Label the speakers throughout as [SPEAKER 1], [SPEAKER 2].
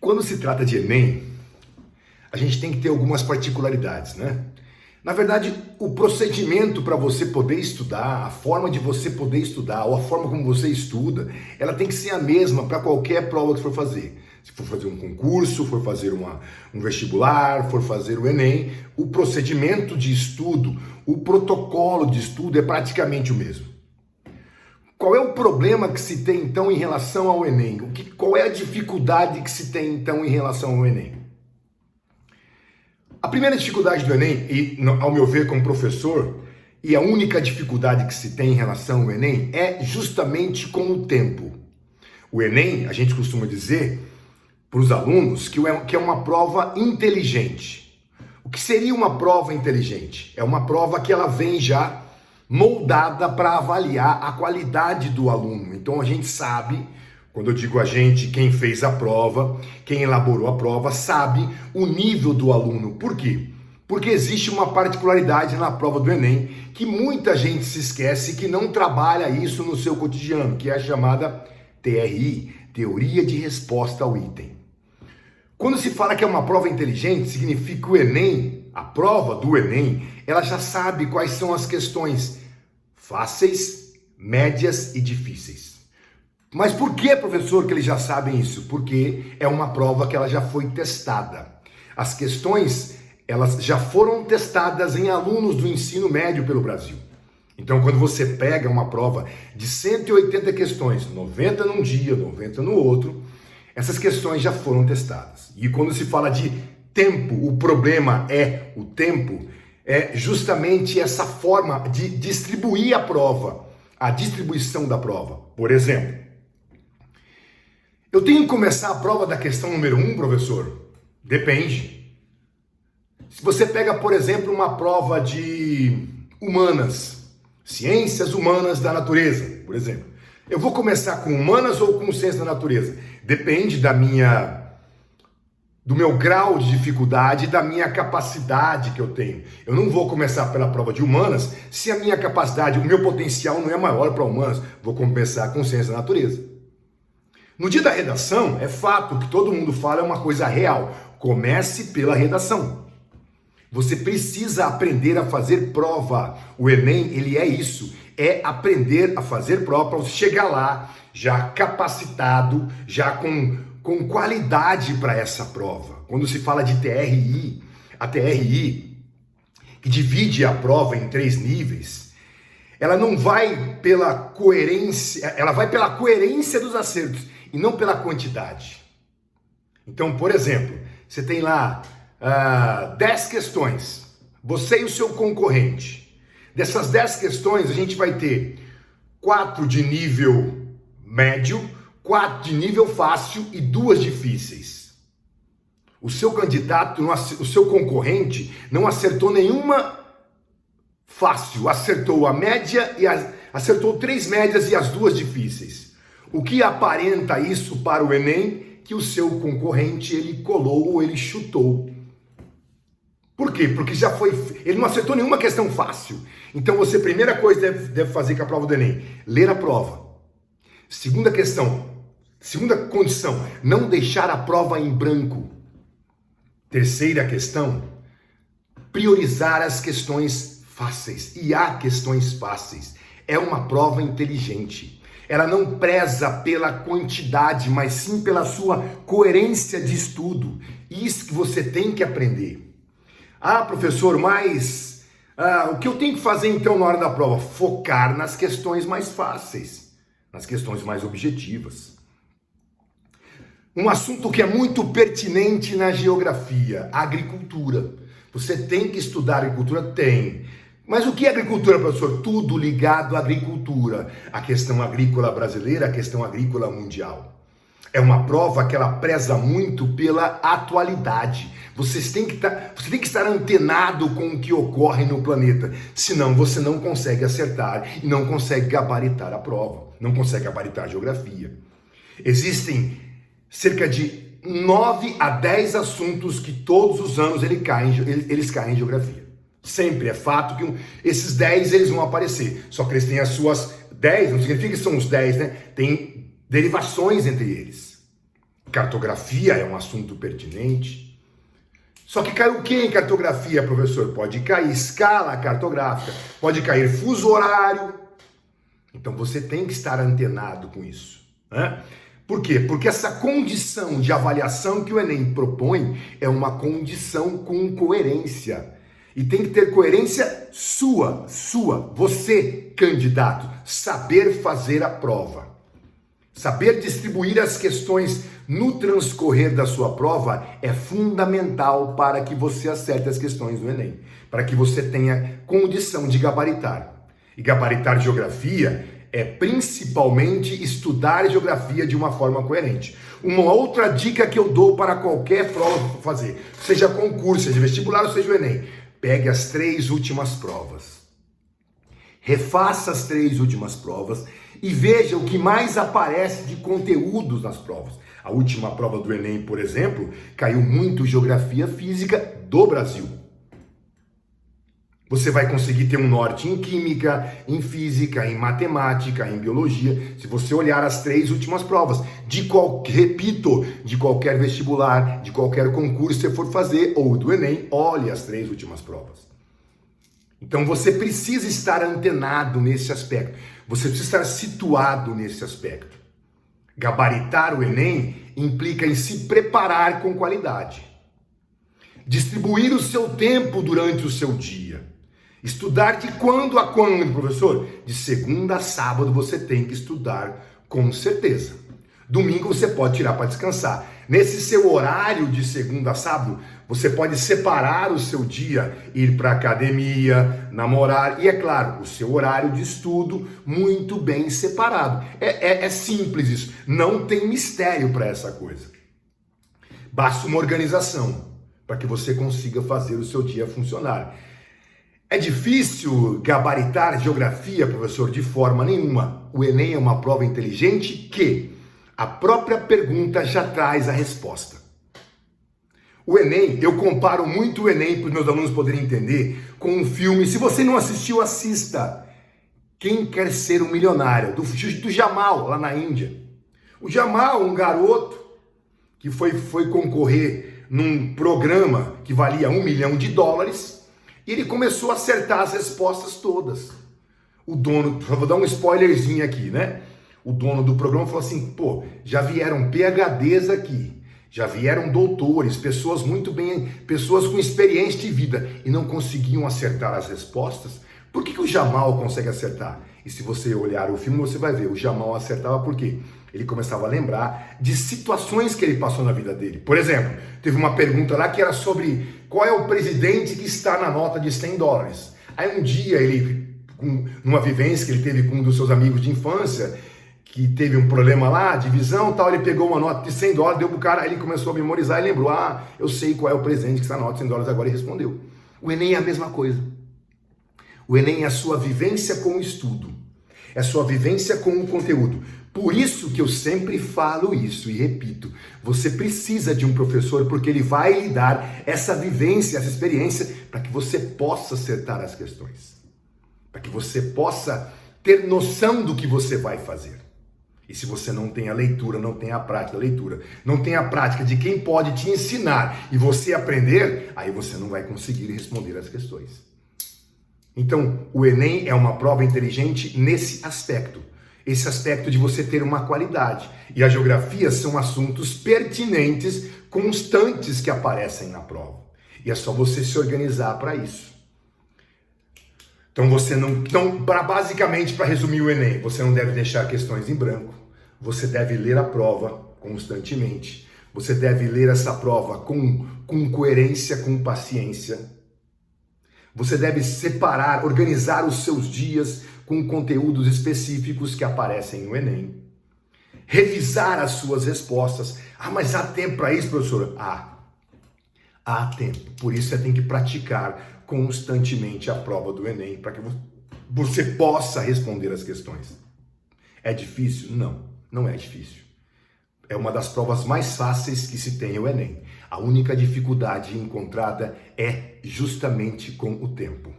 [SPEAKER 1] Quando se trata de Enem, a gente tem que ter algumas particularidades, né? Na verdade, o procedimento para você poder estudar, a forma de você poder estudar, ou a forma como você estuda, ela tem que ser a mesma para qualquer prova que você for fazer. Se for fazer um concurso, for fazer um vestibular, for fazer o Enem, o procedimento de estudo, o protocolo de estudo é praticamente o mesmo. Qual é o problema que se tem então em relação ao Enem? Qual é a dificuldade que se tem então em relação ao Enem? A primeira dificuldade do Enem, e ao meu ver como professor, e a única dificuldade que se tem em relação ao Enem é justamente com o tempo. O Enem, a gente costuma dizer para os alunos que é uma prova inteligente. O que seria uma prova inteligente? É uma prova que ela vem já moldada para avaliar a qualidade do aluno. Então a gente sabe, quando eu digo a gente, quem fez a prova, quem elaborou a prova, sabe o nível do aluno. Por quê? Porque existe uma particularidade na prova do Enem que muita gente se esquece, que não trabalha isso no seu cotidiano, que é a chamada TRI, Teoria de Resposta ao Item. Quando se fala que é uma prova inteligente, significa que o Enem, a prova do Enem, ela já sabe quais são as questões fáceis, médias e difíceis. Mas por que, professor, que eles já sabem isso? Porque é uma prova que ela já foi testada. As questões, elas já foram testadas em alunos do ensino médio pelo Brasil. Então, quando você pega uma prova de 180 questões, 90 num dia, 90 no outro, essas questões já foram testadas. E quando se fala de tempo, o problema é o tempo, é justamente essa forma de distribuir a prova, a distribuição da prova. Por exemplo, eu tenho que começar a prova da questão número 1, professor? Depende. Se você pega, por exemplo, uma prova de humanas, ciências humanas da natureza, por exemplo, eu vou começar com humanas ou com ciências da natureza? Depende do meu grau de dificuldade, da minha capacidade que eu tenho. Eu não vou começar pela prova de humanas se a minha capacidade, o meu potencial não é maior para humanas. Vou começar com ciência da natureza. No dia da redação, é fato que todo mundo fala é uma coisa real. Comece pela redação. Você precisa aprender a fazer prova. O Enem, ele é isso. É aprender a fazer prova para você chegar lá já capacitado, já com qualidade para essa prova. Quando se fala de TRI, a TRI, que divide a prova em 3 níveis, ela não vai pela coerência, ela vai pela coerência dos acertos e não pela quantidade. Então, por exemplo, você tem lá 10 questões, você e o seu concorrente. Dessas 10 questões, a gente vai ter 4 de nível médio, 4 de nível fácil e 2 difíceis. O seu candidato, o seu concorrente, não acertou nenhuma fácil, acertou a média e acertou 3 médias e as 2 difíceis. O que aparenta isso para o Enem? Que o seu concorrente, ele colou ou ele chutou. Por quê? Porque ele não acertou nenhuma questão fácil. Então você, primeira coisa deve fazer com a prova do Enem, ler a prova. Segunda condição, não deixar a prova em branco. Terceira questão, priorizar as questões fáceis. E há questões fáceis. É uma prova inteligente. Ela não preza pela quantidade, mas sim pela sua coerência de estudo. Isso que você tem que aprender. Ah, professor, mas o que eu tenho que fazer então na hora da prova? Focar nas questões mais fáceis, nas questões mais objetivas. Um assunto que é muito pertinente na geografia, a agricultura. Você tem que estudar agricultura? Tem. Mas o que é agricultura, professor? Tudo ligado à agricultura. A questão agrícola brasileira, a questão agrícola mundial. É uma prova que ela preza muito pela atualidade. Você tem que estar antenado com o que ocorre no planeta. Senão você não consegue acertar e não consegue gabaritar a prova. Não consegue gabaritar a geografia. Existem cerca de 9 a 10 assuntos que todos os anos eles caem em geografia. Sempre é fato que esses 10 eles vão aparecer. Só que eles têm as suas 10, não significa que são os 10, né? Tem derivações entre eles. Cartografia é um assunto pertinente. Só que cai o que em cartografia, professor? Pode cair escala cartográfica, pode cair fuso horário. Então você tem que estar antenado com isso, né? Por quê? Porque essa condição de avaliação que o Enem propõe é uma condição com coerência. E tem que ter coerência sua, você, candidato, saber fazer a prova. Saber distribuir as questões no transcorrer da sua prova é fundamental para que você acerte as questões do Enem, para que você tenha condição de gabaritar. E gabaritar geografia é principalmente estudar geografia de uma forma coerente. Uma outra dica que eu dou para qualquer prova que for fazer, seja concurso, seja vestibular ou seja o Enem, pegue as 3 últimas provas. Refaça as 3 últimas provas e veja o que mais aparece de conteúdos nas provas. A última prova do Enem, por exemplo, caiu muito geografia física do Brasil. Você vai conseguir ter um norte em química, em física, em matemática, em biologia, se você olhar as 3 últimas provas. Repito, de qualquer vestibular, de qualquer concurso que você for fazer, ou do Enem, olhe as 3 últimas provas. Então você precisa estar antenado nesse aspecto. Você precisa estar situado nesse aspecto. Gabaritar o Enem implica em se preparar com qualidade. Distribuir o seu tempo durante o seu dia. Estudar de quando a quando, professor? De segunda a sábado você tem que estudar com certeza. Domingo você pode tirar para descansar. Nesse seu horário de segunda a sábado, você pode separar o seu dia, ir para academia, namorar e, é claro, o seu horário de estudo muito bem separado. É simples isso, não tem mistério para essa coisa. Basta uma organização para que você consiga fazer o seu dia funcionar. É difícil gabaritar geografia, professor, de forma nenhuma. O Enem é uma prova inteligente que a própria pergunta já traz a resposta. O Enem, eu comparo muito o Enem para os meus alunos poderem entender com um filme. Se você não assistiu, assista. Quem Quer Ser um Milionário, do Jamal, lá na Índia. O Jamal, um garoto que foi concorrer num programa que valia $1 milhão, e ele começou a acertar as respostas todas. O dono, vou dar um spoilerzinho aqui, né? O dono do programa falou assim, pô, já vieram PhDs aqui, já vieram doutores, pessoas pessoas com experiência de vida e não conseguiam acertar as respostas. Por que o Jamal consegue acertar? E se você olhar o filme, você vai ver, o Jamal acertava por quê? Ele começava a lembrar de situações que ele passou na vida dele. Por exemplo, teve uma pergunta lá que era sobre qual é o presidente que está na nota de $100. Aí um dia ele, numa vivência que ele teve com um dos seus amigos de infância, que teve um problema lá, de visão e tal, ele pegou uma nota de $100, deu pro cara, aí ele começou a memorizar e lembrou, eu sei qual é o presidente que está na nota de $100 agora, e respondeu. O Enem é a mesma coisa. O Enem é a sua vivência com o estudo, é a sua vivência com o conteúdo. Por isso que eu sempre falo isso e repito, você precisa de um professor porque ele vai lhe dar essa vivência, essa experiência, para que você possa acertar as questões, para que você possa ter noção do que você vai fazer. E se você não tem a leitura, não tem a prática da leitura, não tem a prática de quem pode te ensinar e você aprender, aí você não vai conseguir responder as questões. Então, o Enem é uma prova inteligente nesse aspecto. Esse aspecto de você ter uma qualidade. E a geografia são assuntos pertinentes, constantes que aparecem na prova. E é só você se organizar para isso. Então basicamente, para resumir o Enem, você não deve deixar questões em branco. Você deve ler a prova constantemente. Você deve ler essa prova com coerência, com paciência. Você deve separar, organizar os seus dias com conteúdos específicos que aparecem no Enem. Revisar as suas respostas. Mas há tempo para isso, professor? Há tempo. Por isso você tem que praticar constantemente a prova do Enem para que você possa responder as questões. É difícil? Não é difícil. É uma das provas mais fáceis que se tem o Enem. A única dificuldade encontrada é justamente com o tempo.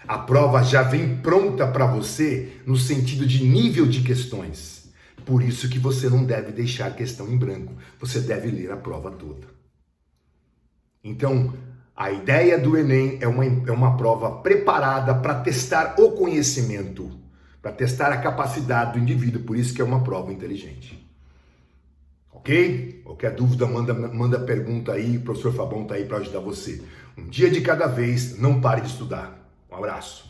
[SPEAKER 1] A prova já vem pronta para você no sentido de nível de questões. Por isso que você não deve deixar a questão em branco. Você deve ler a prova toda. Então, a ideia do Enem é uma prova preparada para testar o conhecimento, para testar a capacidade do indivíduo. Por isso que é uma prova inteligente. Ok? Qualquer dúvida, manda pergunta aí. O professor Fabão está aí para ajudar você. Um dia de cada vez, não pare de estudar. Um abraço.